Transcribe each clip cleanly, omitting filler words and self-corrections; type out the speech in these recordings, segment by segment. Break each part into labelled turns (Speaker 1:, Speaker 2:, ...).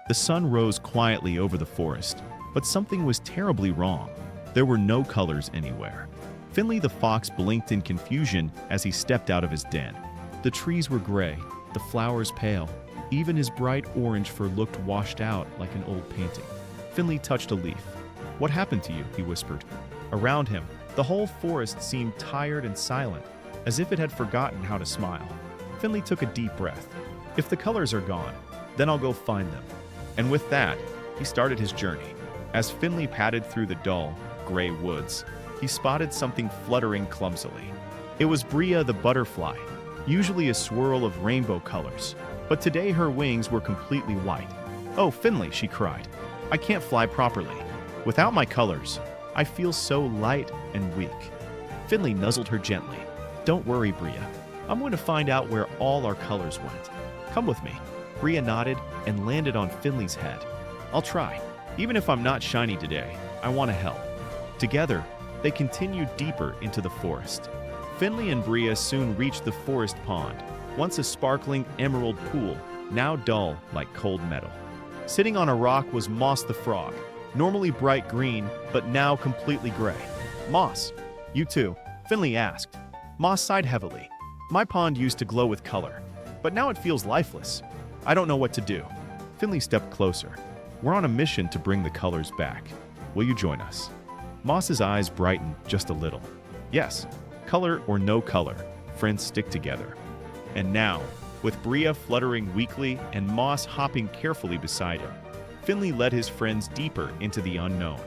Speaker 1: The sun rose quietly over the forest, but something was terribly wrong. There were no colors anywhere. Finley the fox blinked in confusion as he stepped out of his den. The trees were gray, the flowers pale. Even his bright orange fur looked washed out like an old painting. Finley touched a leaf. "What happened to you?" he whispered. Around him, the whole forest seemed tired and silent, as if it had forgotten how to smile. Finley took a deep breath. "If the colors are gone, then I'll go find them." And with that, he started his journey. As Finley padded through the dull, gray woods, he spotted something fluttering clumsily. It was Bria the butterfly, usually a swirl of rainbow colors, but today her wings were completely white. "Oh, Finley," she cried, "I can't fly properly. Without my colors, I feel so light and weak." Finley nuzzled her gently. "Don't worry, Bria. I'm going to find out where all our colors went. Come with me." Bria nodded and landed on Finley's head. "I'll try. Even if I'm not shiny today, I want to help." Together, they continued deeper into the forest. Finley and Bria soon reached the forest pond, once a sparkling emerald pool, now dull like cold metal. Sitting on a rock was Moss the frog, normally bright green, but now completely gray. "Moss, you too?" Finley asked. Moss sighed heavily. "My pond used to glow with color, but now it feels lifeless. I don't know what to do." Finley stepped closer. "We're on a mission to bring the colors back. Will you join us?" Moss's eyes brightened just a little. "Yes, color or no color, friends stick together." And now, with Bria fluttering weakly and Moss hopping carefully beside him, Finley led his friends deeper into the unknown.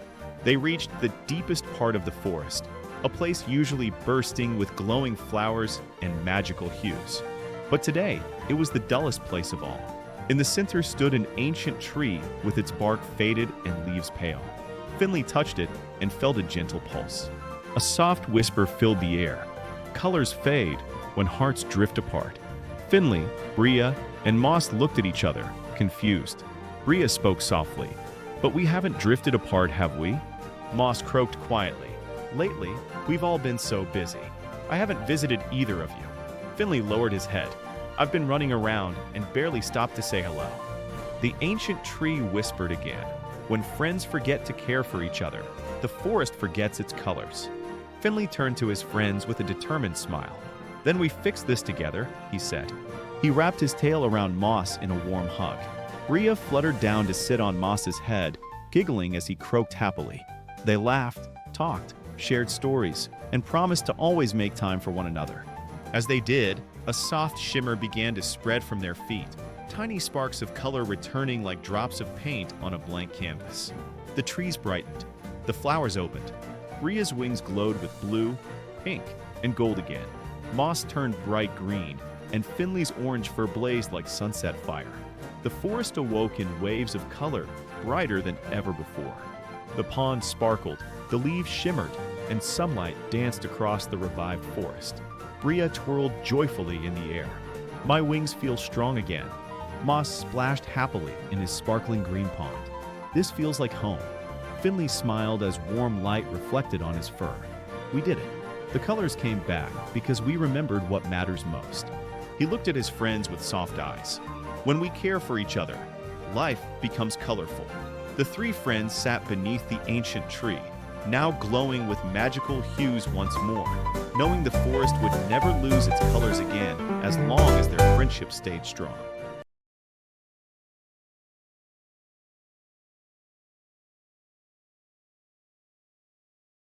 Speaker 1: They reached the deepest part of the forest, a place usually bursting with glowing flowers and magical hues. But today, it was the dullest place of all. In the center stood an ancient tree with its bark faded and leaves pale. Finley touched it and felt a gentle pulse. A soft whisper filled the air. Colors fade when hearts drift apart. Finley, Bria, and Moss looked at each other, confused. Bria spoke softly. "But we haven't drifted apart, have we?" Moss croaked quietly. "Lately, we've all been so busy. I haven't visited either of you." Finley lowered his head. "I've been running around and barely stopped to say hello." The ancient tree whispered again. "When friends forget to care for each other, the forest forgets its colors." Finley turned to his friends with a determined smile. "Then we fix this together," he said. He wrapped his tail around Moss in a warm hug. Bria fluttered down to sit on Moss's head, giggling as he croaked happily. They laughed, talked, shared stories, and promised to always make time for one another. As they did, a soft shimmer began to spread from their feet, tiny sparks of color returning like drops of paint on a blank canvas. The trees brightened. The flowers opened. Bria's wings glowed with blue, pink, and gold again. Moss turned bright green, and Finley's orange fur blazed like sunset fire. The forest awoke in waves of color, brighter than ever before. The pond sparkled, the leaves shimmered, and sunlight danced across the revived forest. Bria twirled joyfully in the air. "My wings feel strong again." Moss splashed happily in his sparkling green pond. "This feels like home." Finley smiled as warm light reflected on his fur. "We did it. The colors came back because we remembered what matters most." He looked at his friends with soft eyes. "When we care for each other, life becomes colorful." The three friends sat beneath the ancient tree, now glowing with magical hues once more, knowing the forest would never lose its colors again as long as their friendship stayed strong.